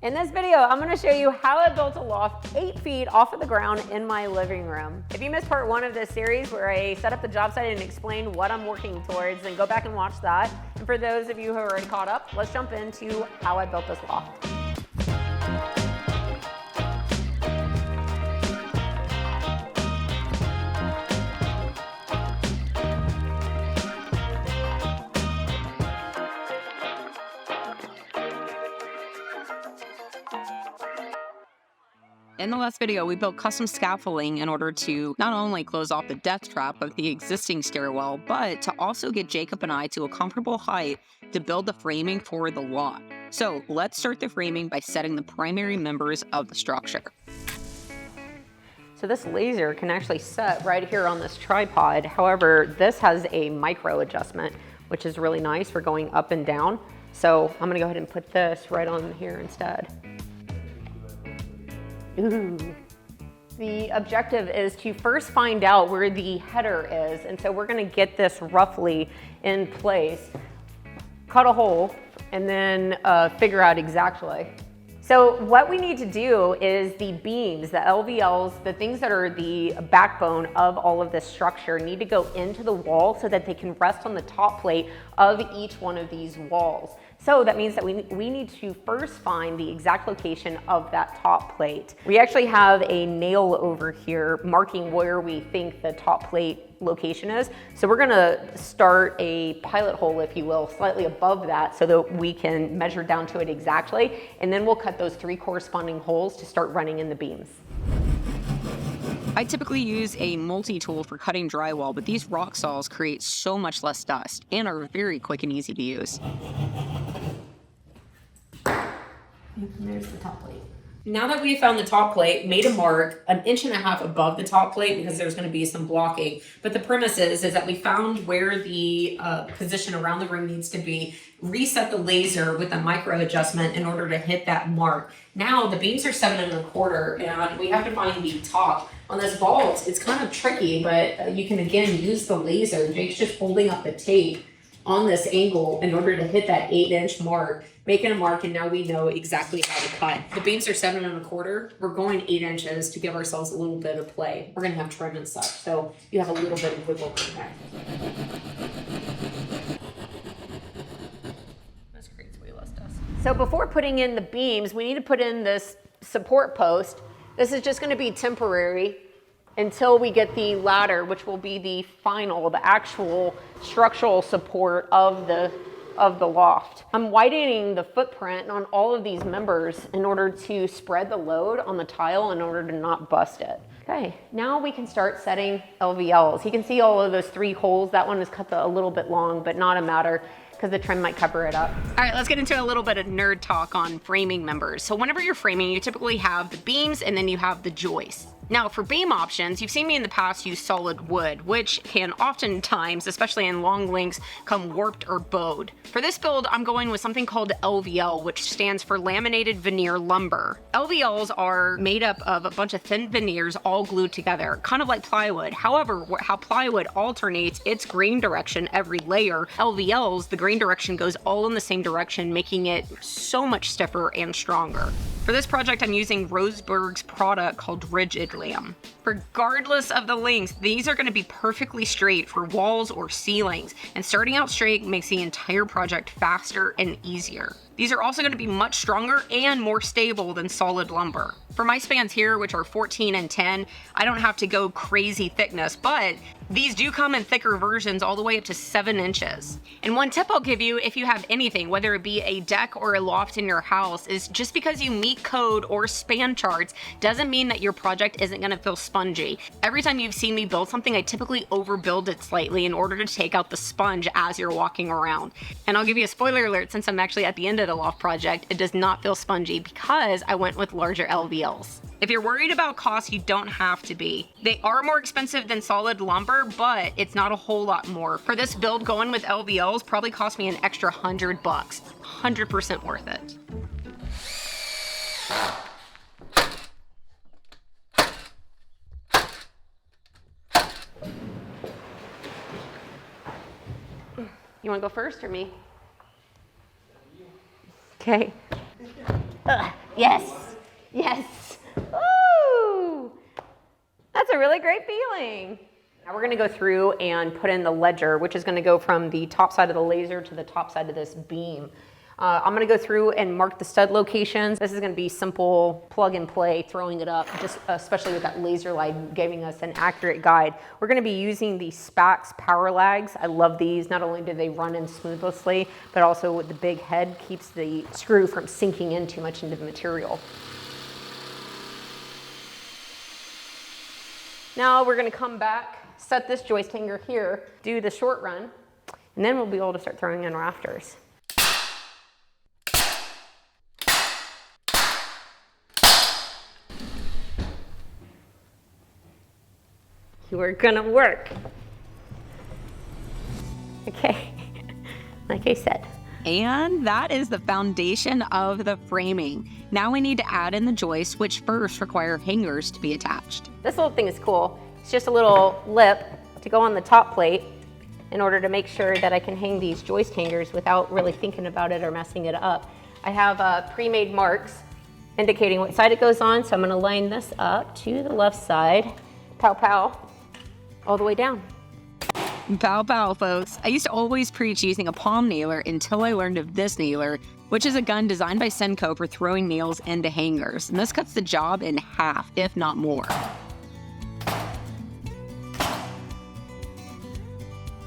In this video, I'm gonna show you how I built a loft 8 feet off of the ground in my living room. If you missed part 1 of this series where I set up the job site and explained what I'm working towards, then go back and watch that. And for those of you who are already caught up, let's jump into how I built this loft. In the last video, we built custom scaffolding in order to not only close off the death trap of the existing stairwell, but to also get Jacob and I to a comfortable height to build the framing for the loft. So let's start the framing by setting the primary members of the structure. So this laser can actually set right here on this tripod. However, this has a micro adjustment, which is really nice for going up and down. So I'm gonna go ahead and put this right on here instead. Ooh. The objective is to first find out where the header is, and so we're gonna get this roughly in place, cut a hole, and then figure out exactly. So what we need to do is the beams, the LVLs, the things that are the backbone of all of this structure need to go into the wall so that they can rest on the top plate of each one of these walls. So that means that we need to first find the exact location of that top plate. We actually have a nail over here marking where we think the top plate location is. So we're gonna start a pilot hole, if you will, slightly above that so that we can measure down to it exactly. And then we'll cut those 3 corresponding holes to start running in the beams. I typically use a multi-tool for cutting drywall, but these rock saws create so much less dust and are very quick and easy to use. And there's the top plate. Now that we found the top plate, made a mark 1.5 inches above the top plate because there's going to be some blocking. But the premise is that we found where the position around the ring needs to be, reset the laser with a micro adjustment in order to hit that mark. Now the beams are 7 1/4 and we have to find the top. On this vault, it's kind of tricky, but you can again use the laser. Jake's just holding up the tape on this angle in order to hit that 8-inch mark, making a mark, and now we know exactly how to cut. The beams are 7 1/4. We're going 8 inches to give ourselves a little bit of play. We're gonna have trim and such, so you have a little bit of wiggle room there. This creates way less dust. So before putting in the beams, we need to put in this support post. This is just gonna be temporary until we get the ladder, which will be the final, the actual structural support of the loft. I'm widening the footprint on all of these members in order to spread the load on the tile in order to not bust it. Okay, now we can start setting LVLs. You can see all of those 3 holes. That one is cut a little bit long, but not a matter, because the trim might cover it up. All right, let's get into a little bit of nerd talk on framing members. So whenever you're framing, you typically have the beams and then you have the joists. Now for beam options, you've seen me in the past use solid wood, which can oftentimes, especially in long links, come warped or bowed. For this build, I'm going with something called LVL, which stands for laminated veneer lumber. LVLs are made up of a bunch of thin veneers all glued together, kind of like plywood. However, how plywood alternates its grain direction every layer, LVLs, the grain direction goes all in the same direction, making it so much stiffer and stronger. For this project, I'm using Roseburg's product called Rigid Lamb. Regardless of the length, these are going to be perfectly straight for walls or ceilings, and starting out straight makes the entire project faster and easier. These are also going to be much stronger and more stable than solid lumber. For my spans here, which are 14 and 10, I don't have to go crazy thickness, but these do come in thicker versions all the way up to 7 inches. And one tip I'll give you if you have anything, whether it be a deck or a loft in your house, is just because you meet code or span charts doesn't mean that your project isn't going to feel spongy. Every time you've seen me build something, I typically overbuild it slightly in order to take out the sponge as you're walking around. And I'll give you a spoiler alert, since I'm actually at the end of the loft project, it does not feel spongy because I went with larger LVLs. If you're worried about cost, you don't have to be. They are more expensive than solid lumber, but it's not a whole lot more. For this build, going with LVLs probably cost me an extra $100. 100% worth it. You want to go first or me? Okay. Yes, yes. Woo! That's a really great feeling. Now we're gonna go through and put in the ledger, which is gonna go from the top side of the laser to the top side of this beam. I'm gonna go through and mark the stud locations. This is gonna be simple plug and play, throwing it up, just especially with that laser light giving us an accurate guide. We're gonna be using the Spax power lags. I love these. Not only do they run in smoothly, but also with the big head keeps the screw from sinking in too much into the material. Now we're gonna come back, set this joist hanger here, do the short run, and then we'll be able to start throwing in rafters. We're gonna work. Okay, like I said. And that is the foundation of the framing. Now we need to add in the joists, which first require hangers to be attached. This little thing is cool. It's just a little lip to go on the top plate in order to make sure that I can hang these joist hangers without really thinking about it or messing it up. I have pre-made marks indicating what side it goes on, so I'm gonna line this up to the left side. Pow, pow. All the way down. Pow pow, folks. I used to always preach using a palm nailer until I learned of this nailer, which is a gun designed by Senko for throwing nails into hangers. And this cuts the job in half, if not more.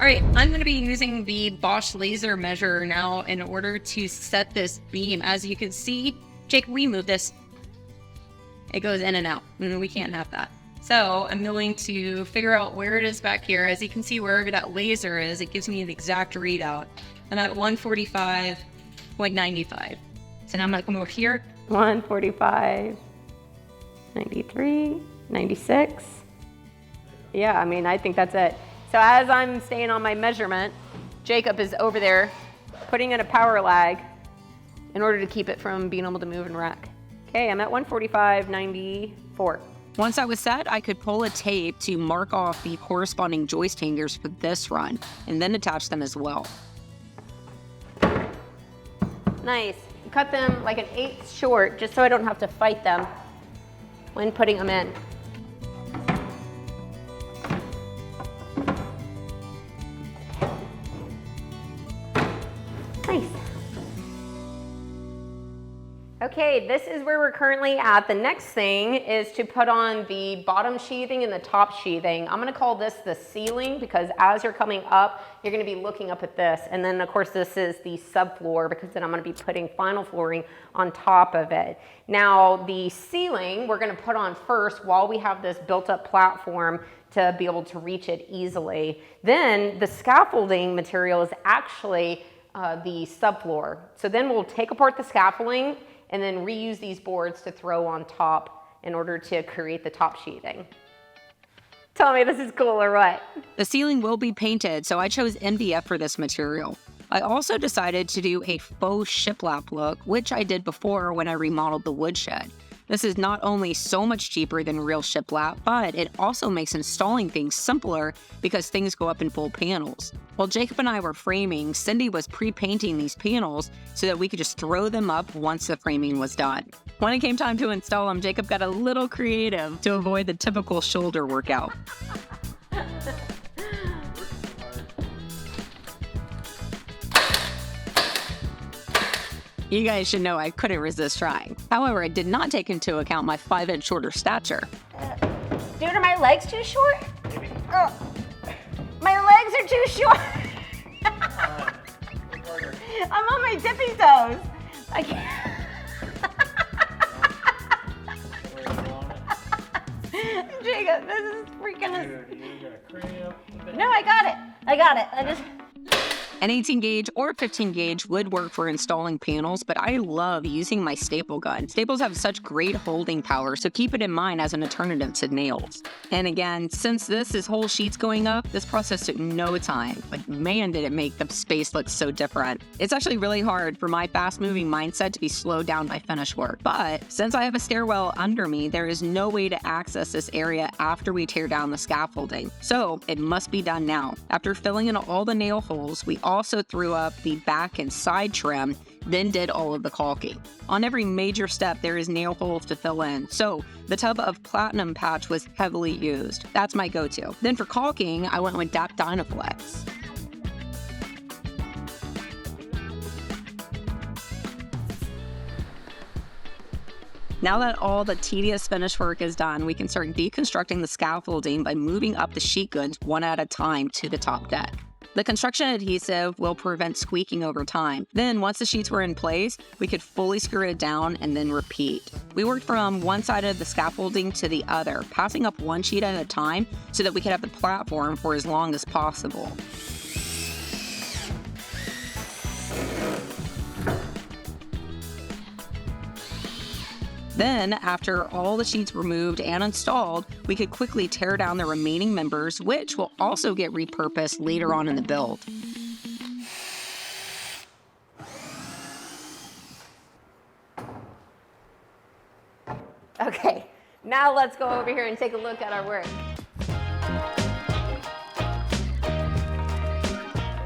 All right, I'm going to be using the Bosch laser measure now in order to set this beam. As you can see, Jake, we move this. It goes in and out, and we can't have that. So I'm going to figure out where it is back here. As you can see, wherever that laser is, it gives me an exact readout. I'm at 145.95. So now I'm going to come over here. 145, 93, 96. Yeah, I mean, I think that's it. So as I'm staying on my measurement, Jacob is over there putting in a power lag in order to keep it from being able to move and rack. Okay, I'm at 145.94. Once I was set, I could pull a tape to mark off the corresponding joist hangers for this run, and then attach them as well. Nice. Cut them like an 1/8 short, just so I don't have to fight them when putting them in. Nice. Okay, this is where we're currently at. The next thing is to put on the bottom sheathing and the top sheathing. I'm gonna call this the ceiling because as you're coming up, you're gonna be looking up at this. And then of course this is the subfloor because then I'm gonna be putting final flooring on top of it. Now the ceiling we're gonna put on first while we have this built up platform to be able to reach it easily. Then the scaffolding material is actually the subfloor. So then we'll take apart the scaffolding and then reuse these boards to throw on top in order to create the top sheathing. Tell me this is cool or what? The ceiling will be painted, so I chose MDF for this material. I also decided to do a faux shiplap look, which I did before when I remodeled the woodshed. This is not only so much cheaper than real shiplap, but it also makes installing things simpler because things go up in full panels. While Jacob and I were framing, Cindy was pre-painting these panels so that we could just throw them up once the framing was done. When it came time to install them, Jacob got a little creative to avoid the typical shoulder workout. You guys should know I couldn't resist trying. However, I did not take into account my 5-inch shorter stature. Dude, are my legs too short? Oh, my legs are too short. I'm on my tippy toes. I can't. Jacob, this is freaking. No, I got it. I just. An 18 gauge or 15 gauge would work for installing panels, but I love using my staple gun. Staples have such great holding power, so keep it in mind as an alternative to nails. And again, since this is whole sheets going up, this process took no time, but man did it make the space look so different. It's actually really hard for my fast moving mindset to be slowed down by finish work, but since I have a stairwell under me, there is no way to access this area after we tear down the scaffolding. So it must be done now. After filling in all the nail holes, we also threw up the back and side trim, then did all of the caulking. On every major step, there is nail holes to fill in, so the tub of platinum patch was heavily used. That's my go-to. Then for caulking, I went with DAP Dynaflex. Now that all the tedious finish work is done, we can start deconstructing the scaffolding by moving up the sheet goods one at a time to the top deck. The construction adhesive will prevent squeaking over time. Then, once the sheets were in place, we could fully screw it down and then repeat. We worked from one side of the scaffolding to the other, passing up one sheet at a time so that we could have the platform for as long as possible. Then, after all the sheets were moved and installed, we could quickly tear down the remaining members, which will also get repurposed later on in the build. Okay, now let's go over here and take a look at our work.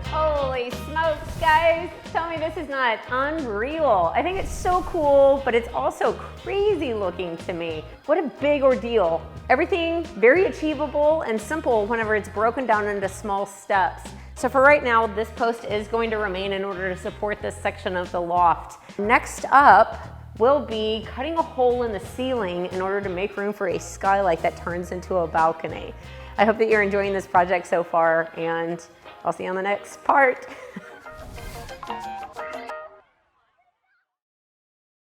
Holy smokes, guys. Tell me this is not unreal. I think it's so cool, but it's also crazy looking to me. What a big ordeal. Everything very achievable and simple whenever it's broken down into small steps. So for right now, this post is going to remain in order to support this section of the loft. Next up, we'll be cutting a hole in the ceiling in order to make room for a skylight that turns into a balcony. I hope that you're enjoying this project so far, and I'll see you on the next part.